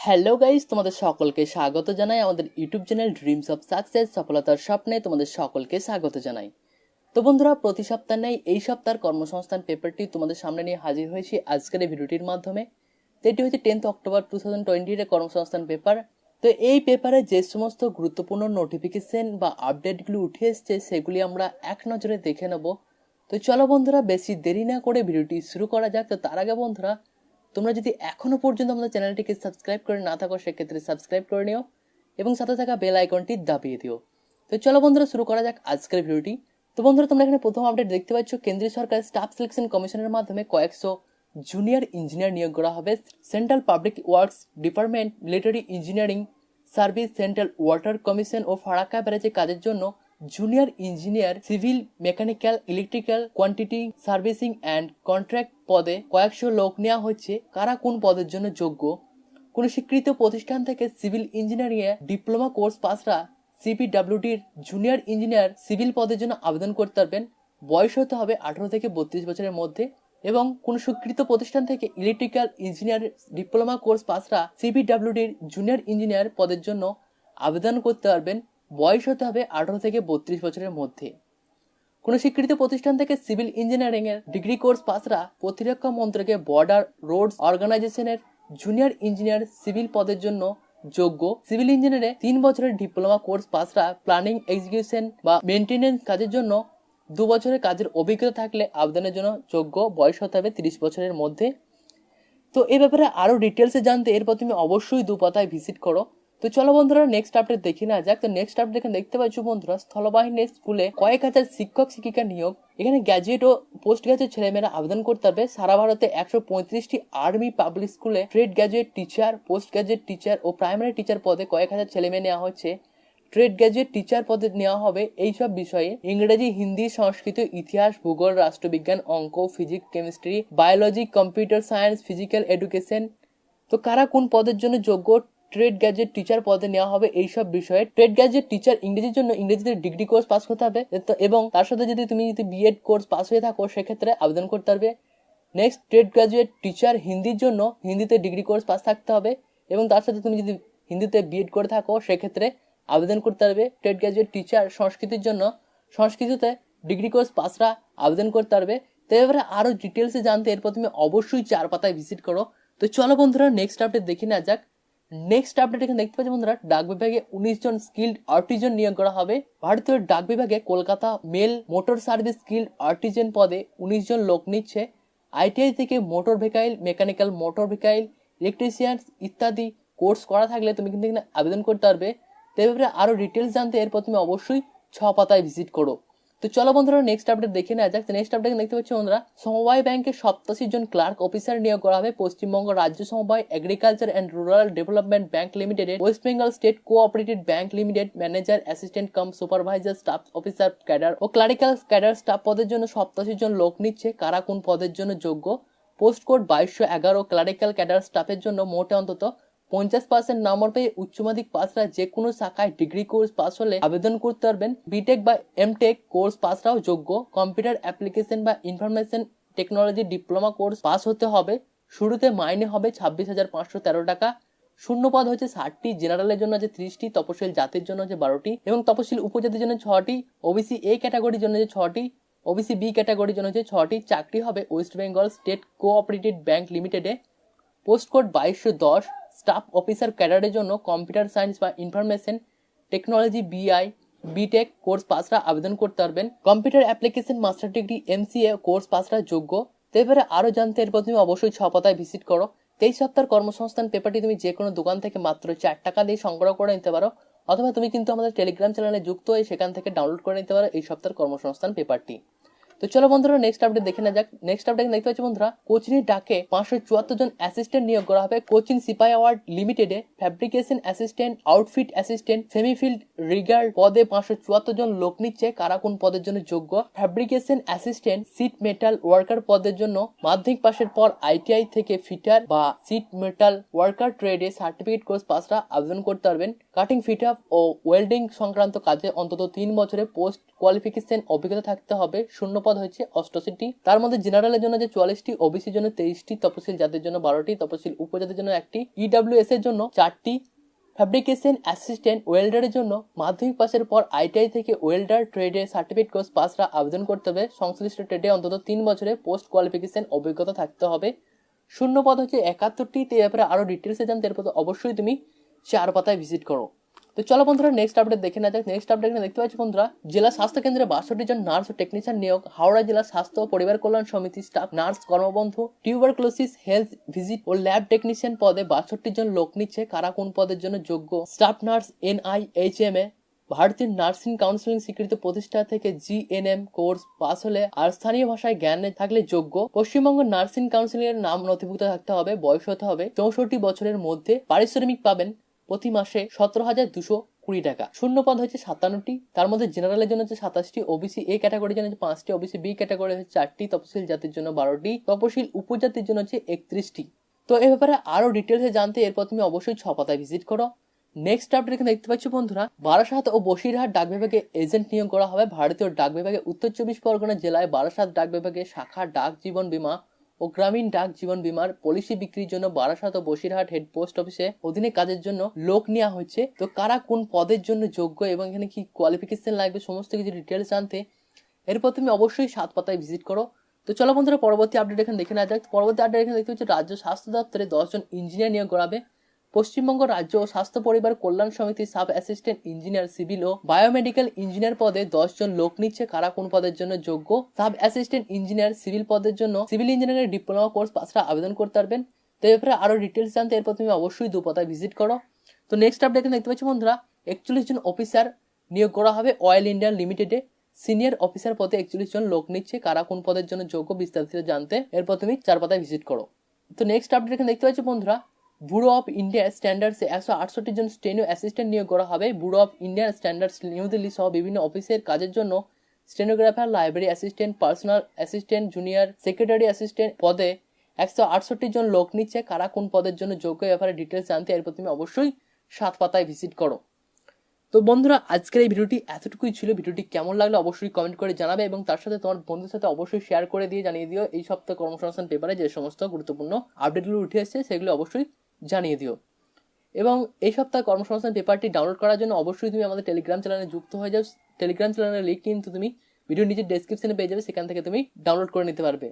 Hello guys, তোমাদের সকলকে স্বাগত জানাই আমাদের YouTube channel dreams of success, সফলতার স্বপ্নে তোমাদের সকলকে স্বাগত জানাই। তো বন্ধুরা, প্রতি সপ্তাহ নেই এই সপ্তাহের কর্মসংস্থান পেপারটি তোমাদের সামনে নিয়ে হাজির হয়েছি আজকের এই ভিডিওটির মাধ্যমে। তো এটি হচ্ছে 10 অক্টোবর 2020 এর কর্মসংস্থান পেপার। তো এই পেপারে যে সমস্ত গুরুত্বপূর্ণ নোটিফিকেশন বা আপডেটগুলো উঠে এসছে সেগুলি আমরা এক নজরে দেখে নেব। তো চলো বন্ধুরা, বেশি দেরি না করে ভিডিওটি শুরু করা যাক। তো তার আগে বন্ধুরা, তোমরা যদি এখনো পর্যন্ত আমাদের চ্যানেলটিকে সাবস্ক্রাইব করে না থাকো সেক্ষেত্রে সাবস্ক্রাইব করে নিও এবং সাথে থাকা বেল আইকনটি দাবিয়ে দিও। তো চলো বন্ধুরা, শুরু করা যাক আজকের ভিডিওটি। তো বন্ধুরা, তোমরা এখানে প্রথম আপডেট দেখতে পাচ্ছ, কেন্দ্রীয় সরকার স্টাফ সিলেকশন কমিশনের মাধ্যমে কয়েকশো জুনিয়র ইঞ্জিনিয়ার নিয়োগ করা হবে। Central public works department, military engineering service, central water commission ও ফারাক্কা ব্যারেজে কাজের জন্য junior engineer, civil, mechanical, electrical, quantity servicing and contract পদে কয়েকশো লোক নেওয়া হচ্ছে। কারা কোন পদের জন্য যোগ্য? কোন স্বীকৃত প্রতিষ্ঠান থেকে সিভিল ইঞ্জিনিয়ারিং এ ডিপ্লোমা কোর্স পাসরা সিপিডব্লিউডির জুনিয়র ইঞ্জিনিয়ার সিভিল পদের জন্য আবেদন করতে পারবেন। বয়স হতে হবে 18 থেকে 32 বছরের মধ্যে। এবং কোন স্বীকৃত প্রতিষ্ঠান থেকে ইলেকট্রিক্যাল ইঞ্জিনিয়ার ডিপ্লোমা কোর্স পাসরা সিপিডব্লিউডির জুনিয়র ইঞ্জিনিয়ার পদের জন্য আবেদন করতে পারবেন। বয়স হতে হবে 18 থেকে 32 বছরের মধ্যে। কোন স্বীকৃত প্রতিষ্ঠান থেকে সিভিল ইঞ্জিনিয়ারিং এর ডিগ্রি কোর্স পাসরা প্রতিরক্ষা মন্ত্রকের বর্ডার রোডস অর্গানাইজেশনের জুনিয়র ইঞ্জিনিয়ার সিভিল পদের জন্য যোগ্য। সিভিল ইঞ্জিনিয়ারে 3 বছরের ডিপ্লোমা কোর্স পাসরা প্ল্যানিং, এক্সিকিউশন বা মেনটেনেন্স কাজের জন্য 2 বছরের কাজের অভিজ্ঞতা থাকলে আবেদনের জন্য যোগ্য। বয়স হতে হবে 30 বছরের মধ্যে। তো এই ব্যাপারে আরো ডিটেলসে জানতে এরপর তুমি অবশ্যই দুপাতায় ভিজিট করো। তো চলো বন্ধুরা, নেক্সট আপডেট দেখি না যাক। তো নেক্সট আপডেট এখানে দেখতে পাচ্ছ বন্ধুরা, স্থলবাহিনীর স্কুলে কয়েক হাজার শিক্ষক শিক্ষিকা নিয়োগ। এখানে গ্র্যাজুয়েট ও পোস্ট গ্র্যাজুয়েট ছেলেমেয়েরা আবেদন করতে হবে। সারা ভারতে 135টি আর্মি পাবলিক স্কুলে trade graduate teacher, post graduate teacher ও প্রাইমারি টিচার পদে কয়েক হাজার ছেলেমেয়ে নেওয়া হচ্ছে। ট্রেড গ্র্যাজুয়েট টিচার পদে নেওয়া হবে এইসব বিষয়ে ইংরেজি, হিন্দি, সংস্কৃত, ইতিহাস, ভূগোল, রাষ্ট্রবিজ্ঞান, অঙ্ক, physics, chemistry, biology, computer science, physical education. তো কারা কোন পদের জন্য যোগ্য? ট্রেড গ্র্যাজুয়েট টিচার পদে নেওয়া হবে এইসব বিষয়ে। ট্রেড গ্র্যাজুয়েট টিচার ইংরেজির জন্য ইংরেজিতে ডিগ্রি কোর্স পাস করতে হবে এবং তার সাথে যদি তুমি বিএড কোর্স পাস হয়ে থাকো সেক্ষেত্রে আবেদন করতে পারবে। নেক্সট, ট্রেড গ্র্যাজুয়েট টিচার হিন্দির জন্য হিন্দিতে ডিগ্রি কোর্স পাস থাকতে হবে এবং তার সাথে তুমি যদি হিন্দিতে বিএড করে থাকো সেক্ষেত্রে আবেদন করতে পারবে। ট্রেড গ্র্যাজুয়েট টিচার সংস্কৃতির জন্য সংস্কৃতিতে ডিগ্রি কোর্স পাসরা আবেদন করতে পারবে। তো এবারে আরো ডিটেলসে জানতে এরপর তুমি অবশ্যই 4 পাতায় ভিজিট করো। তো চলো বন্ধুরা, নেক্সট আপডেট দেখি না যাক। নেক্সট আপডেট এখানে দেখতে পাচ্ছি বন্ধুরা, ডাক বিভাগে 19 জন স্কিল্ড আর্টিজান নিয়োগ করা হবে। ভারতীয় ডাক বিভাগে Kolkata mail motor service skilled artisan পদে 19 জন লোক নিচ্ছে। আইটিআই থেকে motor vehicle, mechanical, motor vehicle, electrician ইত্যাদি কোর্স করা থাকলে তুমি কিন্তু এখানে আবেদন করতে পারবে। তো এভাবে আরো ডিটেলস জানতে এরপর তুমি অবশ্যই 6 পাতায় ভিজিট করো। তো চলো বন্ধুরা, নেক্সট আপডেট দেখে নেওয়া যাক। নেক্সট আপডেট দেখতে পাচ্ছি বন্ধুরা, সমবায় ব্যাংকে 87 জন ক্লার্ক অফিসার নিয়োগ করা হবে। পশ্চিমবঙ্গ রাজ্য সমবায় agriculture and rural development bank limited, West Bengal state cooperative bank limited manager, assistant cum supervisor, staff officer cadre ও ক্লারিক্যাল ক্যাডার স্টাফ পদের জন্য 87 জন লোক নিচ্ছে। কারা কোন পদের জন্য যোগ্য? Post code 2211। ক্লারিক্যাল ক্যাডার স্টাফের জন্য মোটে অন্তত 50% নম্বর পেয়ে উচ্চ মাধ্যমিক পাসরা যে কোনো শাখায় ডিগ্রি কোর্স পাস হলে আবেদন করতে পারবেন। বিটেক বা এমটেক কোর্স পাসরাও যোগ্য। কম্পিউটার অ্যাপ্লিকেশন বা information technology diploma course pass হতে হবে। শুরুতে মাইনে হবে 26,513 টাকা। শূন্য পদ হচ্ছে 60টি, জেনারেলের জন্য আছে 30টি, তপশিল জাতির জন্য আছে 12টি এবং তপশিল উপজাতির জন্য 6টি, ওবিসি এ ক্যাটাগরির জন্য আছে 6টি, ওবিসি বি ক্যাটাগরির জন্য আছে 6টি। চাকরি হবে West Bengal state cooperative bank লিমিটেডে। Post code 2210। স্টাফ অফিসার ক্যাডারের জন্য কম্পিউটার সায়েন্স বা ইনফরমেশন টেকনোলজি বিটেক কোর্স পাসরা আবেদন করতে পারবেন। Computer application master degree MCA course পাসরা যোগ্য। তো এবারে আরো জানতে এরপর তুমি অবশ্যই 6 পাতায় ভিজিট করো। 23 সপ্তাহের কর্মসংস্থান পেপারটি তুমি যে কোনো দোকান থেকে মাত্র 4 টাকা দিয়ে সংগ্রহ করে নিতে পারো, অথবা তুমি কিন্তু আমাদের টেলিগ্রাম চ্যানেলে যুক্ত হয়ে সেখান থেকে ডাউনলোড করে নিতে পারো এই সপ্তাহের কর্মসংস্থান পেপারটি। তো চলো বন্ধুরা, নেক্সট আপডেট দেখে না যাক। নেক্সট আপডেট দেখতে পাচ্ছি বন্ধুরা, কোচিনের ডাকে 574 জন অ্যাসিস্ট্যান্ট নিয়োগ করা হবে। কোচিন সিপাই আওয়ার্ড লিমিটেডে fabrication assistant, outfit assistant, semiskilled rigger পদে 574 জন লোক নিচ্ছে। কারা কোন পদের জন্য যোগ্য? Fabrication assistant sheet metal worker পদের জন্য মাধ্যমিক পাশের পর আইটিআই থেকে ফিটার বা সিট মেটাল ওয়ার্কার ট্রেডে সার্টিফিকেট কোর্স পাসরা আবেদন করতে পারবেন। কাটিং, ফিট আপ ও ওয়েল্ডিং সংক্রান্ত কাজে অন্তত 3 বছরের পোস্ট কোয়ালিফিকেশন অভিজ্ঞতা থাকতে হবে। শূন্য পদ হচ্ছে 88টি। তার মধ্যে জেনারেলের জন্য যে 44টি, ওবিসির জন্য 23টি, তপশিল জাতির জন্য 12টি, তপশিল উপজাতির জন্য 1টি, ইডব্লিউএস এর জন্য 4টি, ফ্যাব্রিকেশন অ্যাসিস্ট্যান্ট ওয়েল্ডারের জন্য মাধ্যমিক পাশের পর আইটিআই থেকে ওয়েল্ডার ট্রেডে সার্টিফিকেট কোর্স পাসরা আবেদন করতে হবে। সংশ্লিষ্ট ট্রেডে অন্তত 3 বছরের পোস্ট কোয়ালিফিকেশন অভিজ্ঞতা থাকতে হবে। শূন্য পদ হচ্ছে 71টি। তো এর ব্যাপারে আরো ডিটেলসে জানতে এরপর অবশ্যই তুমি 4 পাতায় ভিজিট করো। তো চলো বন্ধুরা নেক্সট আপডেট দেখে না যাক। নেক্সট আপডেট এখানে দেখতে পাচ্ছি বন্ধুরা, জেলা স্বাস্থ্য কেন্দ্রে 62 জন নার্স ও টেকনিশিয়ান নিয়োগ। হাওড়া জেলা স্বাস্থ্য ও পরিবার কল্যাণ সমিতি স্টাফ নার্স কর্মবন্ধু টিউবারক্লোসিস হেলথ ভিজিট ও ল্যাব টেকনিশিয়ান পদে 62 জন লোক নিচ্ছে। কারা কোন পদের জন্য যোগ্য? স্টাফ নার্স NIHMA ভারতীয় নার্সিং কাউন্সিলিং স্বীকৃত প্রতিষ্ঠান থেকে GNM কোর্স পাস হলে আর স্থানীয় ভাষায় জ্ঞান থাকলে যোগ্য। পশ্চিমবঙ্গ নার্সিং কাউন্সিলিং এর নাম নথিভুক্ত থাকতে হবে। বয়স হতে হবে 64 বছরের মধ্যে। পারিশ্রমিক পাবেন প্রতি মাসে 17,220 টাকা। শূন্য পদ হচ্ছে 57টি। তার মধ্যে জেনারেলের জন্য হচ্ছে 27টি, ওবিসি এ ক্যাটাগরির জন্য হচ্ছে 5টি, ওবিসি বি ক্যাটাগরি হচ্ছে 4টি, তপশিল জাতির জন্য 12টি, তপশিল উপজাতির জন্য হচ্ছে 31টি। তো এ ব্যাপারে আরো ডিটেলসে জানতে এরপর তুমি অবশ্যই 6 পাতায় ভিজিট করো। নেক্সট আপডেট এখানে দেখতে পাচ্ছ বন্ধুরা, বারাসাত ও বসিরহাট ডাক বিভাগে এজেন্ট নিয়োগ করা হবে। ভারতীয় ডাক বিভাগে উত্তর 24 পরগনা জেলায় বারাসাত ডাক বিভাগে শাখা ডাক জীবন বীমা ও গ্রামীণ ডাক জীবন বীমার পলিসি বিক্রির জন্য বারাসাত ও বসিরহাট হেড পোস্ট অফিসে অধীনে কাজের জন্য লোক নেওয়া হচ্ছে। তো কারা কোন পদের জন্য যোগ্য এবং এখানে কি কোয়ালিফিকেশন লাগবে সমস্ত কিছু ডিটেলস জানতে এরপর তুমি অবশ্যই 7 পাতায় ভিজিট করো। তো চলো বন্ধুরা পরবর্তী আপডেট এখানে দেখে নেওয়া যাক। পরবর্তী আপডেট এখানে দেখতে হচ্ছে, রাজ্য স্বাস্থ্য দপ্তরে 10 জন ইঞ্জিনিয়ার নিয়োগ করাবে। পশ্চিমবঙ্গ রাজ্য ও স্বাস্থ্য পরিবার কল্যাণ সমিতি সাব অ্যাসিস্ট্যান্ট ইঞ্জিনিয়ার সিভিল ও বায়োমেডিক্যাল ইঞ্জিনিয়ার পদে 10 জন লোক নিচ্ছে। কারা কোন পদের জন্য যোগ্য? সাব অ্যাসিস্ট্যান্ট ইঞ্জিনিয়ার সিভিল পদের জন্য সিভিল ইঞ্জিনিয়ারিং ডিপ্লোমা কোর্স পাসরা আবেদন করতে পারবেন। তো এই ব্যাপারে আরো ডিটেলস জানতে এরপর তুমি অবশ্যই 2 পাতায় ভিজিট করো। তো নেক্সট আপডেট এখানে দেখতে পাচ্ছি বন্ধুরা, 41 জন অফিসার নিয়োগ করা হবে অয়েল ইন্ডিয়া লিমিটেডে। সিনিয়র অফিসার পদে 41 জন লোক নিচ্ছে। কারা কোন পদের জন্য যোগ্য বিস্তারিত জানতে এরপর তুমি 4 পাতায় ভিজিট করো। তো নেক্সট আপডেট এখানে দেখতে পাচ্ছি বন্ধুরা, ব্যুরো অফ ইন্ডিয়া স্ট্যান্ডার্ডসে 168 জন স্টেনো অ্যাসিস্ট্যান্ট নিয়োগ করা হবে। Bureau of Indian standards New Delhi সহ বিভিন্ন অফিসের কাজের জন্য stenographer, library assistant, personal assistant, junior secretary assistant পদে 168 জন লোক নিচ্ছে। কারা কোন পদের জন্য যোগ্য ব্যাপারে ডিটেলস জানতে এরপর তুমি অবশ্যই 7 পাতায় ভিজিট করো। তো বন্ধুরা আজকের এই ভিডিওটি এতটুকুই ছিল। ভিডিওটি কেমন লাগলো অবশ্যই কমেন্ট করে জানাবে এবং তার সাথে তোমার বন্ধুদের সাথে অবশ্যই শেয়ার করে দিয়ে জানিয়ে দিও এই সপ্তাহ কর্মসংস্থান পেপারে যে সমস্ত গুরুত্বপূর্ণ আপডেটগুলো উঠে এসেছে সেগুলো অবশ্যই জানিয়ে দিও। এবং এই সপ্তাহে কর্মসংস্থান পেপারটি ডাউনলোড করার জন্য অবশ্যই তুমি আমাদের টেলিগ্রাম চ্যানেলে যুক্ত হয়ে যাও। টেলিগ্রাম চ্যানেলের লিঙ্ক কিন্তু তুমি ভিডিওর নিচে ডেসক্রিপশনে পেয়ে যাবে, সেখান থেকে তুমি ডাউনলোড করে নিতে পারবে।